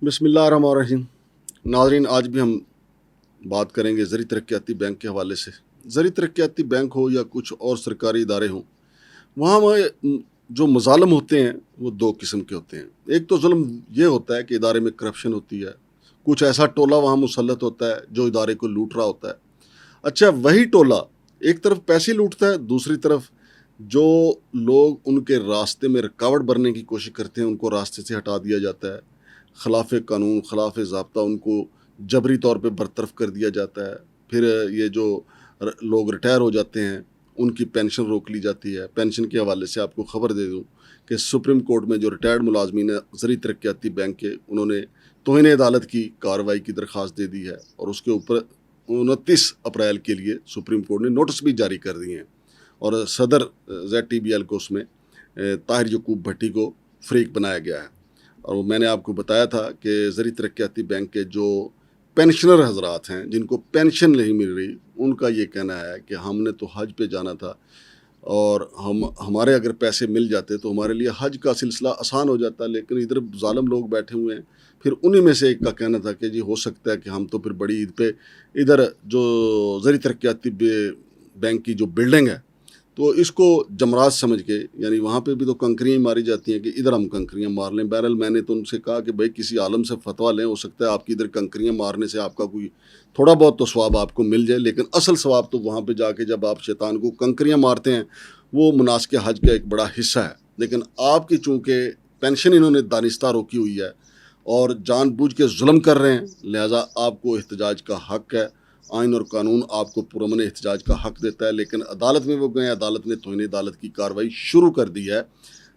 बिस्मिल्लाहिर्रहमानिर्रहीम। नाज़रीन, आज भी हम बात करेंगे ज़री तरक्याती बैंक के हवाले से। ज़री तरक्याती बैंक हो या कुछ और सरकारी इदारे हों, वहाँ में जो मज़ालम होते हैं वो दो किस्म के होते हैं। एक तो जुल्म ये होता है कि इदारे में करप्शन होती है, कुछ ऐसा टोला वहाँ मुसल्लत होता है जो इदारे को लूट रहा होता है। अच्छा, वही टोला एक तरफ पैसे लूटता है, दूसरी तरफ जो लोग उनके रास्ते में रुकावट बनने की कोशिश करते हैं उनको रास्ते से हटा दिया जाता है। खिलाफ कानून, खिलाफ ज़ाब्ता उनको जबरी तौर पे बरतरफ कर दिया जाता है। फिर ये जो लोग रिटायर हो जाते हैं उनकी पेंशन रोक ली जाती है। पेंशन के हवाले से आपको ख़बर दे दूँ कि सुप्रीम कोर्ट में जो रिटायर्ड मुलाजमीन है ज़री तरक्याती बैंक के, उन्होंने तौहीन अदालत की कार्रवाई की दरख्वास्त दे दी है और उसके ऊपर 29 अप्रैल के लिए सुप्रीम कोर्ट ने नोटिस भी जारी कर दिए हैं और सदर ZTBL को उसमें ताहिर यकूब भट्टी को फ़रीक बनाया गया है। और मैंने आपको बताया था कि ज़री तरक्याती बैंक के जो पेंशनर हजरात हैं जिनको पेंशन नहीं मिल रही, उनका ये कहना है कि हमने तो हज पे जाना था और हमारे अगर पैसे मिल जाते तो हमारे लिए हज का सिलसिला आसान हो जाता, लेकिन इधर जालिम लोग बैठे हुए हैं। फिर उन्हीं में से एक का कहना था कि जी हो सकता है कि हम तो फिर बड़ी ईद पे इधर जो ज़री तरक्याती बैंक की जो बिल्डिंग है तो इसको जमराज समझ के, यानी वहाँ पे भी तो कंकरियाँ मारी जाती हैं कि इधर हम कंकरियाँ मार लें। बहरहाल मैंने तो उनसे कहा कि भाई किसी आलम से फतवा लें, हो सकता है आपकी इधर कंकरियाँ मारने से आपका कोई थोड़ा बहुत तो सवाब आपको मिल जाए, लेकिन असल सवाब तो वहाँ पे जाके जब आप शैतान को कंकरियाँ मारते हैं वो मुनासिक हज का एक बड़ा हिस्सा है। लेकिन आपकी चूँकि पेंशन इन्होंने दानिस्ता रोकी हुई है और जानबूझ के जुल्म कर रहे हैं, लिहाजा आपको एहतजाज का हक़ है। आइन और कानून आपको पुरअमन एहतजाज का हक़ देता है, लेकिन अदालत में वो गए, अदालत ने तौहीन अदालत की कार्रवाई शुरू कर दी है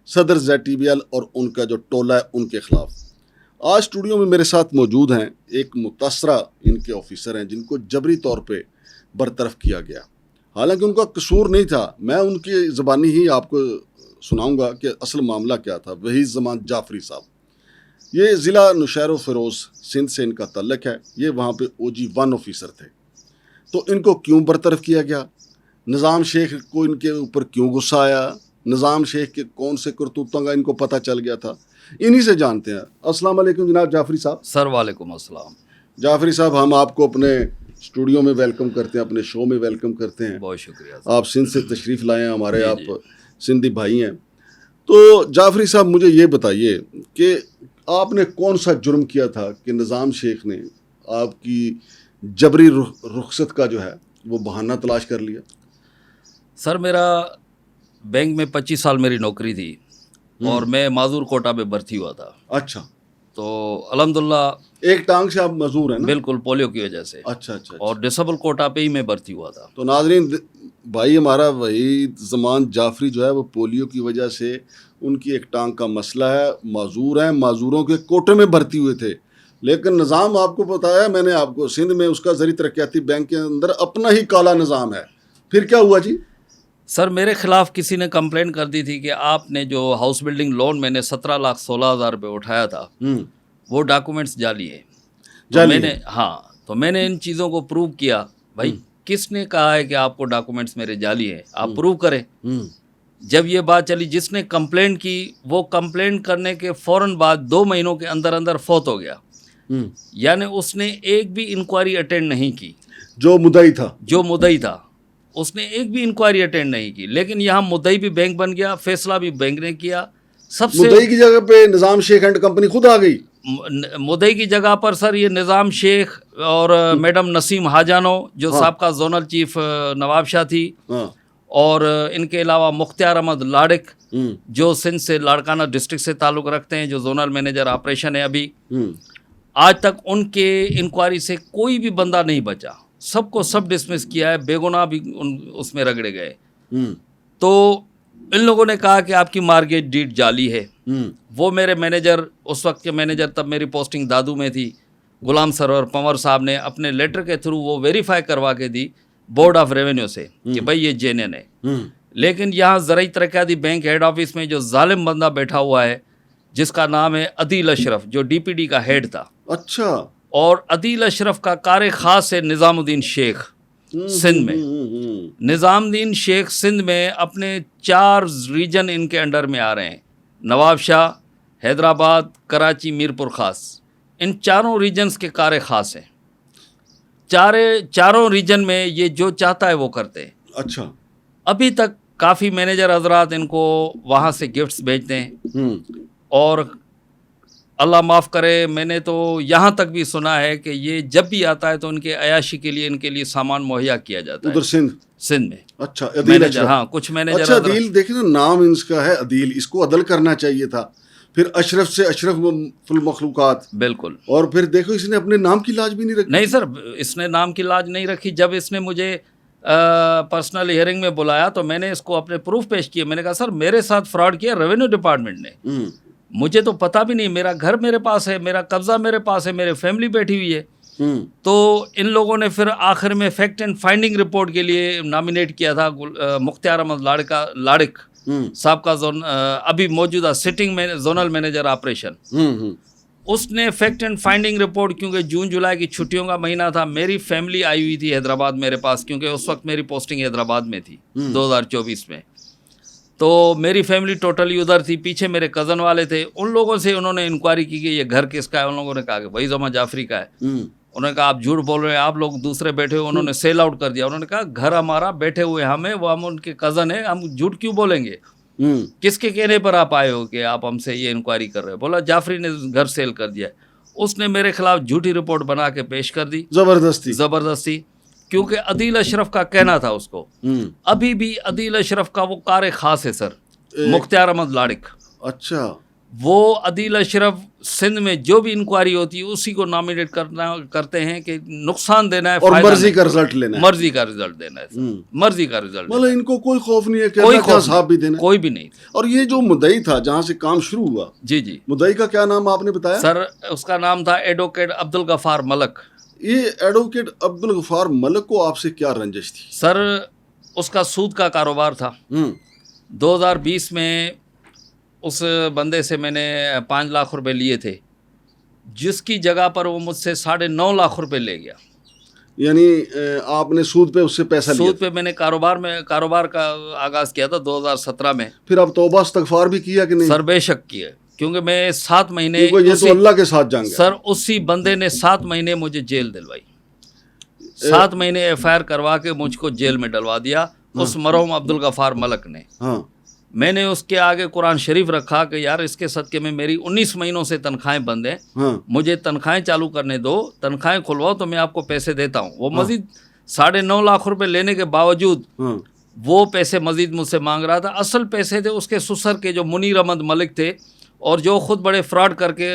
सदर ZTBL और उनका जो टोला है उनके ख़िलाफ़। आज स्टूडियो में मेरे साथ मौजूद हैं एक मुतासरा इनके ऑफिसर हैं जिनको जबरी तौर पे बरतरफ किया गया, हालांकि उनका कसूर नहीं था। मैं उनकी ज़बानी ही आपको सुनाऊँगा कि असल मामला क्या था। वहीद ज़मान जाफरी साहब, ये ज़िला नुशैर फ़िरोज़ सिंध से इनका तल्लक है। ये वहाँ पे OG1 ऑफिसर थे। तो इनको क्यों बरतरफ किया गया, निज़ाम शेख को इनके ऊपर क्यों गुस्सा आया, निज़ाम शेख के कौन से करतूतों का इनको पता चल गया था, इन्हीं से जानते हैं। अस्सलाम वालेकुम जनाब जाफरी साहब। सर वालेकुम अस्सलाम। जाफरी साहब, हम आपको अपने स्टूडियो में वेलकम करते हैं, अपने शो में वेलकम करते हैं। बहुत शुक्रिया। आप सिंध से तशरीफ़ लाए हैं, हमारे आप जी। सिंधी भाई हैं। तो जाफरी साहब, मुझे ये बताइए कि आपने कौन सा जुर्म किया था कि निज़ाम शेख ने आपकी जबरी रुखसत का जो है वो बहाना तलाश कर लिया? सर मेरा बैंक में 25 साल मेरी नौकरी थी और मैं माजूर कोटा में भर्ती हुआ था। अच्छा, तो अल्हम्दुलिल्लाह एक टांग से आप मजूर हैं ना? बिल्कुल, पोलियो की वजह से। अच्छा अच्छा, और डिसेबल कोटा पे ही मैं भर्ती हुआ था। तो नाजरीन, भाई हमारा वहीद ज़मान जाफरी जो है वो पोलियो की वजह से उनकी एक टांग का मसला है, माजूर हैं, माजूरों के कोटे में भर्ती हुए थे। लेकिन निज़ाम आपको बताया मैंने आपको, सिंध में उसका ज़री तरक्याती बैंक के अंदर अपना ही काला निज़ाम है। फिर क्या हुआ जी? सर मेरे खिलाफ किसी ने कंप्लेंट कर दी थी कि आपने जो हाउस बिल्डिंग लोन मैंने 17,16,000 रुपये उठाया था वो डॉक्यूमेंट्स जाली है। तो मैंने इन चीज़ों को प्रूव किया। भाई किसने कहा है कि आपको डॉक्यूमेंट्स मेरे जाली है, आप प्रूव करें। जब ये बात चली, जिसने कंप्लेंट की वो कंप्लेंट करने के फ़ौरन बाद 2 महीनों के अंदर अंदर फौत हो गया। यानी उसने एक भी इंक्वायरी अटेंड नहीं की। जो मुद्दई था उसने एक भी इंक्वायरी अटेंड नहीं की। लेकिन यहाँ मुद्दई भी बैंक बन गया, फैसला भी बैंक ने किया। सबसे मुद्दई की जगह पे निज़ाम शेख एंड कंपनी खुद आ गई। मुद्दई की जगह पर सर ये निज़ाम शेख और मैडम नसीम हाजानो जो साबका जोनल चीफ नवाब शाह थी, और इनके अलावा मुख्तियार अहमद लाड़िक जो सिंध से लाड़काना डिस्ट्रिक्ट से ताल्लुक़ रखते हैं, जो जोनल मैनेजर ऑपरेशन है अभी, आज तक उनके इंक्वायरी से कोई भी बंदा नहीं बचा। सबको सब डिसमिस किया है, बेगुनाह भी उसमें रगड़े गए। तो इन लोगों ने कहा कि आपकी मार्गेज डीड जाली है। वो मेरे मैनेजर, उस वक्त के मैनेजर, तब मेरी पोस्टिंग दादू में थी, गुलाम सरवर पंवर साहब ने अपने लेटर के थ्रू वो वेरीफाई करवा के दी बोर्ड ऑफ रेवेन्यू से कि भाई ये जेन्युइन है। लेकिन यहाँ ज़राई तरक्याती बैंक हेड ऑफिस में जो जालिम बंदा बैठा हुआ है जिसका नाम है अदील अशरफ, जो DPD का हेड था। अच्छा। और अदील अशरफ का कार ख़ास है निज़ामुद्दीन शेख सिंध में। निज़ामुद्दीन शेख सिंध में अपने 4 रीजन इनके अंडर में आ रहे हैं: नवाब शाह, हैदराबाद, कराची, मीरपुर ख़ास। इन चारों रीजन्स के कार्य खास हैं। चारों रीजन में ये जो चाहता है वो करते हैं। अच्छा। अभी तक काफ़ी मैनेजर हजरात इनको वहाँ से गिफ्ट्स भेजते हैं, और अल्लाह माफ़ करे, मैंने तो यहाँ तक भी सुना है कि ये जब भी आता है तो उनके अयाशी के लिए इनके लिए सामान मुहैया किया जाता है उधर सिंध में। अच्छा, अदील। मैनेजर, हाँ, कुछ मैनेजर। अच्छा, अदील, देखिए ना, नाम इसका है अदील, इसको अदल करना चाहिए था। फिर अशरफ से अशरफुल मखलूकात। बिल्कुल। और फिर देखो, इसने अपने नाम की लाज भी नहीं रखी। नहीं सर, इसने नाम की लाज नहीं रखी। जब इसने मुझे पर्सनल हियरिंग में बुलाया तो मैंने इसको अपने प्रूफ पेश किए। मैंने कहा सर, मेरे साथ फ्रॉड किया रेवेन्यू डिपार्टमेंट ने, मुझे तो पता भी नहीं, मेरा घर मेरे पास है, मेरा कब्जा मेरे पास है, मेरे फैमिली बैठी हुई है। तो इन लोगों ने फिर आखिर में फैक्ट एंड फाइंडिंग रिपोर्ट के लिए नॉमिनेट किया था मुख्तियार अहमद लाड़िक साहब का, अभी मौजूदा सिटिंग में जोनल मैनेजर ऑपरेशन। उसने फैक्ट एंड फाइंडिंग रिपोर्ट, क्योंकि जून जुलाई की छुट्टियों का महीना था, मेरी फैमिली आई हुई थी हैदराबाद मेरे पास, क्योंकि उस वक्त मेरी पोस्टिंग हैदराबाद में थी 2024 में। तो मेरी फैमिली टोटली उधर थी, पीछे मेरे कज़न वाले थे। उन लोगों से उन्होंने इंक्वायरी की कि ये घर किसका है। उन लोगों ने कहा कि वही जमा जाफरी का है। उन्होंने कहा आप झूठ बोल रहे हैं, आप लोग दूसरे बैठे हो। उन्होंने सेल आउट कर दिया। उन्होंने कहा घर हमारा, बैठे हुए हमें, वो हम उनके कज़न हैं, हम झूठ क्यों बोलेंगे। किसके कहने पर आप आए हो कि आप हमसे ये इंक्वायरी कर रहे हो। बोला जाफरी ने घर सेल कर दिया। उसने मेरे खिलाफ झूठी रिपोर्ट बना के पेश कर दी, ज़बरदस्ती, क्योंकि अदील अशरफ का कहना था उसको। अभी भी अदील अशरफ का वो कार्य खास है सर, मुख्तियार अहमद लाड़िक। अच्छा। वो अदील अशरफ सिंध में जो भी इंक्वायरी होती है उसी को नॉमिनेट करते हैं कि नुकसान देना है, और मर्जी का रिजल्ट लेना है, मर्जी का रिजल्ट देना है, मर्जी का रिजल्ट। मतलब इनको कोई खौफ नहीं है, कोई खौफ साहब भी देना, कोई भी नहीं। और ये जो मुद्दई था जहाँ से काम शुरू हुआ, जी, मुद्दई का क्या नाम आपने बताया सर? उसका नाम था एडवोकेट अब्दुल गफार मलक। ये एडवोकेट अब्दुल गफार मलक को आपसे क्या रंजिश थी? सर, उसका सूद का कारोबार था। 2020 में उस बंदे से मैंने 5 लाख रुपए लिए थे, जिसकी जगह पर वो मुझसे 9.5 लाख रुपए ले गया। यानी आपने सूद पे उससे पैसा लिया? सूद पे मैंने कारोबार का आगाज़ किया था 2017 में। फिर अब तौबा इस्तगफार भी किया कि नहीं? सर बेशक किया, क्योंकि मैं 7 महीने, ये तो अल्लाह के साथ जंग है सर। उसी बंदे ने 7 महीने मुझे जेल दिलवाई, 7 महीने FIR करवा के मुझको जेल में डलवा दिया। उस मरहूम अब्दुल गफार मलक ने। मैंने उसके आगे कुरान शरीफ रखा कि यार इसके सदके में मेरी 19 महीनों से तनख्वाहें बंद हैं, मुझे तनख्वाहें चालू करने दो, तनख्वाहें खुलवाओ तो मैं आपको पैसे देता हूँ। वो मजीद 9.5 लाख रुपए लेने के बावजूद वो पैसे मजीद मुझसे मांग रहा था। असल पैसे थे उसके ससुर के, जो मुनीर अहमद मलिक थे, और जो खुद बड़े फ्रॉड करके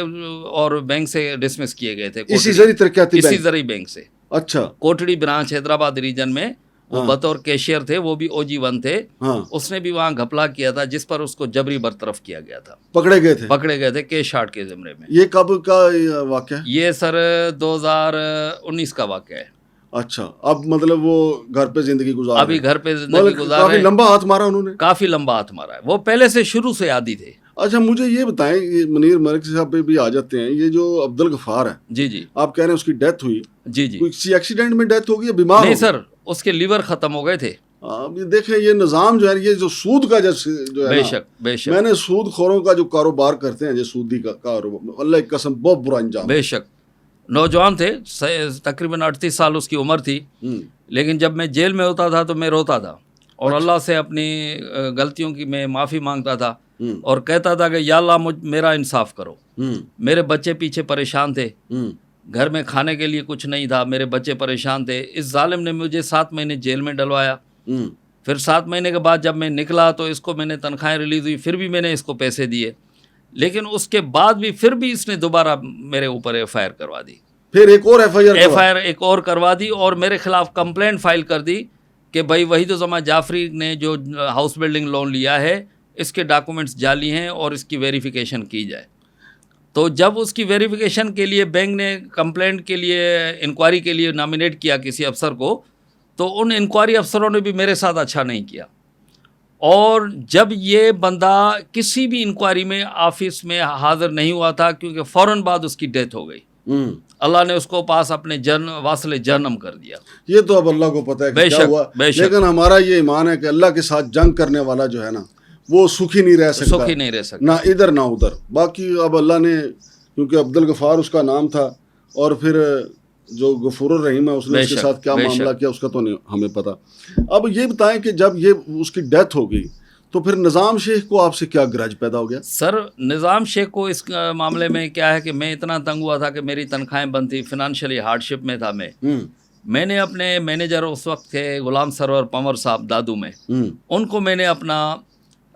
और बैंक से डिसमिस किए गए थे, इसी ज़रिए बैंक से। अच्छा। कोटड़ी ब्रांच हैदराबाद रीजन में वो बतौर कैशियर थे, वो भी OG1 थे। उसने भी वहाँ घपला किया था, जिस पर उसको जबरी बरतरफ किया गया था। पकड़े गए थे केस शार्ट के ज़िम्मे में। ये कब का वाक़या है? ये सर 2019 का वाक़या है। अच्छा, अब मतलब वो घर पे जिंदगी गुजार, अभी घर पे जिंदगी गुजार काफी लंबा हाथ मारा उन्होंने, काफी लंबा हाथ मारा है। वो पहले से शुरू से आदी थे। अच्छा, मुझे ये बताएं, ये मुनीर मलिक साहब पे भी आ जाते हैं, ये जो अब्दुल गफार है, जी, आप कह रहे हैं उसकी डेथ हुई? जी, किसी एक्सीडेंट में डेथ हो गई या बीमार? नहीं सर, उसके लीवर खत्म हो गए थे। ये देखें, ये निज़ाम जो है, ये जो सूद का जो है, बेशक, मैंने सूद खोरों का जो कारोबार करते हैं, जो सूदी का कारोबार, अल्लाह की कसम बहुत बुरा अंजाम। बेशक, नौजवान थे, तकरीबन 38 साल उसकी उम्र थी। लेकिन जब मैं जेल में होता था तो मैं रोता था और अल्लाह से अपनी गलतियों की मैं माफ़ी मांगता था और कहता था कि या अल्लाह मेरा इंसाफ करो। मेरे बच्चे पीछे परेशान थे, घर में खाने के लिए कुछ नहीं था, मेरे बच्चे परेशान थे। इस जालिम ने मुझे 7 महीने जेल में डलवाया। फिर 7 महीने के बाद जब मैं निकला तो इसको मैंने तनख्वाहें रिलीज़ हुई, फिर भी मैंने इसको पैसे दिए। लेकिन उसके बाद भी फिर भी इसने दोबारा मेरे ऊपर FIR करवा दी। फिर एक और FIR एक और करवा दी और मेरे खिलाफ कंप्लेंट फाइल कर दी कि भाई वही तो जमा जाफरी ने जो हाउस बिल्डिंग लोन लिया है, इसके डॉक्यूमेंट्स जाली हैं और इसकी वेरिफिकेशन की जाए। तो जब उसकी वेरिफिकेशन के लिए बैंक ने कंप्लेंट के लिए, इंक्वायरी के लिए नॉमिनेट किया किसी अफसर को, तो उन इंक्वायरी अफसरों ने भी मेरे साथ अच्छा नहीं किया। और जब ये बंदा किसी भी इंक्वायरी में ऑफिस में हाजिर नहीं हुआ था, क्योंकि फ़ौरन बाद उसकी डेथ हो गई, अल्लाह ने उसको पास अपने वासले जन्म कर दिया। ये तो अब अल्लाह को पता है कि क्या हुआ, लेकिन हमारा ये ईमान है कि अल्लाह के साथ जंग करने वाला जो है ना, वो सुखी नहीं रह सकता, सुखी नहीं रह सकता, ना इधर ना उधर। बाकी अब अल्लाह ने क्योंकि अब्दुल गफ़ार उसका नाम था, और फिर जो गफूरुर रहीम है उसने उसके साथ क्या मामला किया उसका तो नहीं हमें पता। अब ये बताएं कि जब ये उसकी डेथ हो गई तो फिर निज़ाम शेख को आपसे क्या ग्रज पैदा हो गया? सर निज़ाम शेख को इस मामले में क्या है कि मैं इतना तंग हुआ था कि मेरी तनख्वाहें बंद थी, फिनंशियली हार्डशिप में था मैं। मैंने अपने मैनेजर उस वक्त थे गुलाम सरवर पंवर साहब दादू में, उनको मैंने अपना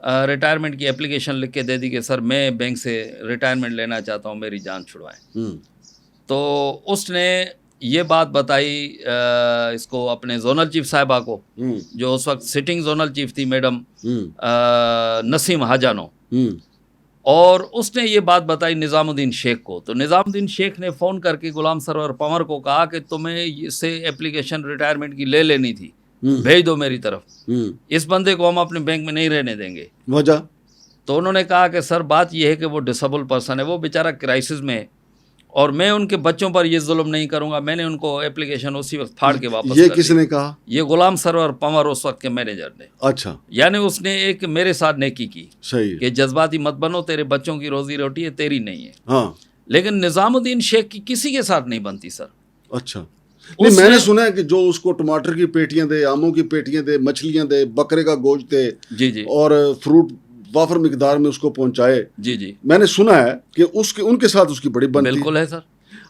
रिटायरमेंट की एप्लीकेशन लिख के दे दी कि सर मैं बैंक से रिटायरमेंट लेना चाहता हूँ, मेरी जान छुड़वाएं। तो उसने ये बात बताई इसको अपने जोनल चीफ साहिबा को, जो उस वक्त सिटिंग जोनल चीफ थी मैडम नसीम हाजानो, और उसने ये बात बताई निज़ामुद्दीन शेख को। तो निज़ामुद्दीन शेख ने फ़ोन करके गुलाम सरवर पंवर को कहा कि तुम्हें इससे एप्लीकेशन रिटायरमेंट की ले लेनी थी, भेज दो मेरी तरफ, इस बंदे को हम अपने बैंक में नहीं रहने देंगे। वजह? तो उन्होंने कहा कि सर बात यह है कि वो डिसेबल पर्सन है, वो बेचारा क्राइसिस में है, और मैं उनके बच्चों पर ये जुल्म नहीं करूंगा। मैंने उनको एप्लीकेशन उसी वक्त फाड़ के वापस ये किसने कहा? ये गुलाम सरवर पंवर उस वक्त के मैनेजर ने। अच्छा। यानी उसने एक मेरे साथ नेकी की, सही कि जज्बाती मत बनो, तेरे बच्चों की रोजी रोटी है, तेरी नहीं है। हाँ। लेकिन निज़ामुद्दीन शेख की किसी के साथ नहीं बनती सर। अच्छा। नहीं, मैंने सुना है कि जो उसको टमाटर की पेटियां दे, आमों की पेटियां दे, मछलियां दे, बकरे का गोश्त दे, जी और फ्रूट वाफर मिकदार में उसको पहुंचाए, जी मैंने सुना है कि उसके उनके साथ उसकी बड़ी बनती। बिल्कुल है सर।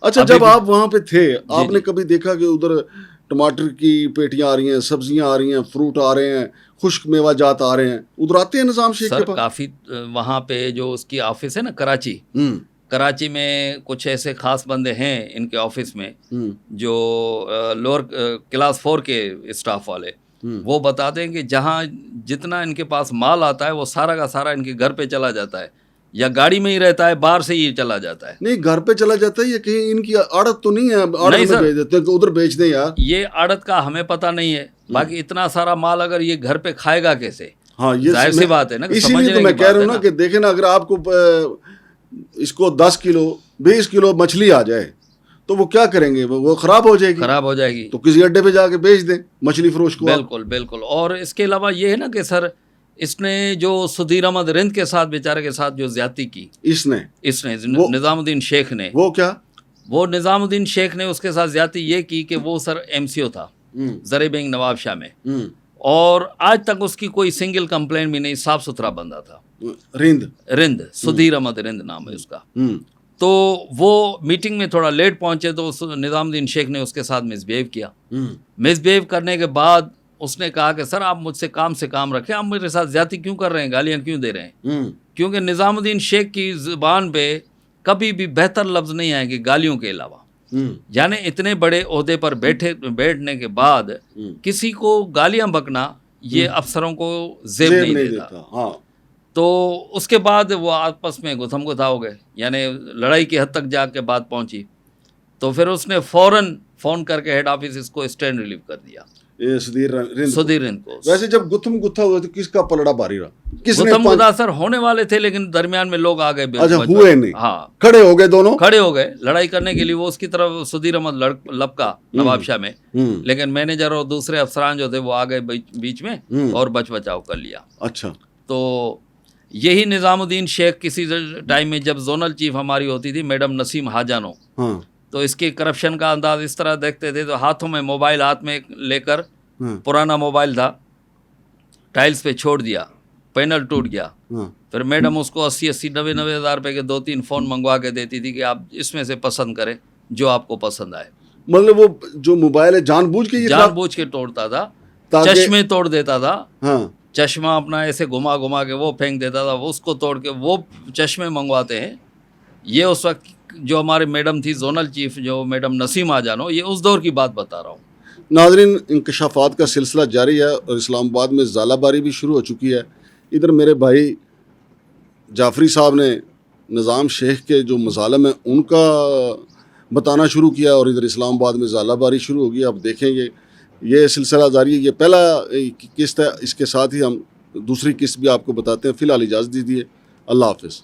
अच्छा, जब आप वहाँ पे थे, आपने कभी देखा कि उधर टमाटर की पेटियां आ रही हैं, सब्जियां आ रही हैं, फ्रूट आ रहे हैं, खुश्क मेवा जात आ रहे हैं, उधर आते हैं निज़ाम शेख के पास? काफ़ी वहाँ पे जो उसकी ऑफिस है ना कराची, कराची में कुछ ऐसे खास बंदे हैं इनके ऑफिस में जो लोअर क्लास 4 के स्टाफ वाले, वो बताते हैं कि जहाँ जितना इनके पास माल आता है वो सारा का सारा इनके घर पे चला जाता है, या गाड़ी में ही रहता है, बाहर से ही चला जाता है। नहीं, घर पे चला जाता है, ये कहीं इनकी आड़त तो नहीं है? आड़त में भेज देते हैं कि उधर बेच दें यार। ये आड़त का हमें पता नहीं है, बाकी इतना सारा माल अगर ये घर पे खाएगा कैसे? हाँ, ये जाहिर सी बात है ना। इसीलिए तो मैं कह रहा हूँ ना कि देखें ना, अगर आपको इसको 10 किलो 20 किलो मछली आ जाए तो वो क्या करेंगे? वो खराब हो जाएगी। खराब हो जाएगी तो किसी अड्डे पे जाके बेच दें मछली फरोश को। बिल्कुल बिल्कुल। और इसके अलावा ये है ना कि सर इसने जो सुधीर अहमद रिंद के साथ बेचारे के साथ जो ज्यादती की, इसने निज़ामुद्दीन शेख ने, वो क्या? वो निज़ामुद्दीन शेख ने उसके साथ ज्यादती ये की कि वो सर MCO था ज़रे बैंक नवाबशाह में, और आज तक उसकी कोई सिंगल कंप्लेंट भी नहीं, साफ सुथरा बंदा था। रिंद सुधीर अहमद रिंद नाम है उसका। तो वो मीटिंग में थोड़ा लेट पहुंचे तो निज़ामुद्दीन शेख ने उसके साथ मिसबिहेव किया। मिसबिहेव करने के बाद उसने कहा कि सर आप मुझसे काम रखें, आप मेरे साथ ज्यादती क्यों कर रहे हैं, गालियां क्यों दे रहे हैं? क्योंकि निज़ामुद्दीन शेख की जुबान पे कभी भी बेहतर लफ्ज़ नहीं आएंगे गालियों के अलावा। यानी इतने बड़े ओहदे पर बैठने के बाद किसी को गालियां बकना ये अफसरों को जेब नहीं देता। हाँ। तो उसके बाद वो आपस में गुथम गुथा हो गए, यानी लड़ाई की हद तक जाके बात पहुंची। तो फिर उसने फौरन फ़ोन करके हेड ऑफिस इसको स्टैंड रिलीव कर दिया, सुधीर रिंद को। वैसे जब गुथम गुथा हुआ तो किसका पलड़ा भारी रहा? गुथम गुथा सर होने वाले थे, लेकिन दरमियान में लोग आ गए। अच्छा, हुए नहीं? हाँ, खड़े हो गए, दोनों खड़े हो गए लड़ाई करने के लिए। वो उसकी तरफ सुधीर अहमद लपका नवाबशाह में, लेकिन मैनेजर और दूसरे अफसरान जो थे वो आ गए बीच में और बचाव कर लिया। अच्छा। तो यही निज़ामुद्दीन शेख किसी टाइम में जब जोनल चीफ हमारी होती थी मैडम नसीम हाजानो, तो इसके करप्शन का अंदाज इस तरह देखते थे, तो हाथों में मोबाइल हाथ में लेकर, पुराना मोबाइल था, टाइल्स पे छोड़ दिया, पैनल टूट गया। फिर मैडम उसको 80-80 90-90 हज़ार रुपये के 2-3 फ़ोन मंगवा के देती थी कि आप इसमें से पसंद करें जो आपको पसंद आए। मतलब वो जो मोबाइल है जानबूझ के तोड़ता था, चश्मे तोड़ देता था। हाँ। चश्मा अपना ऐसे घुमा के वो फेंक देता था, वो उसको तोड़ के वो चश्मे मंगवाते हैं। ये उस वक्त जो हमारे मैडम थी जोनल चीफ, जो मैडम नसीम आजानो, ये उस दौर की बात बता रहा हूँ। नाज़रीन, इंकशाफात का सिलसिला जारी है और इस्लामाबाद में ज़ालाबारी भी शुरू हो चुकी है। इधर मेरे भाई जाफरी साहब ने निज़ाम शेख के जो मज़ालिम हैं उनका बताना शुरू किया, और इधर इस्लामाबाद में ज़ालाबारी शुरू होगी। अब देखेंगे, ये सिलसिला जारी है। ये पहला किस्त है, इसके साथ ही हम दूसरी किस्त भी आपको बताते हैं। फ़िलहाल इजाज़त दीजिए, अल्लाह हाफ़िज़।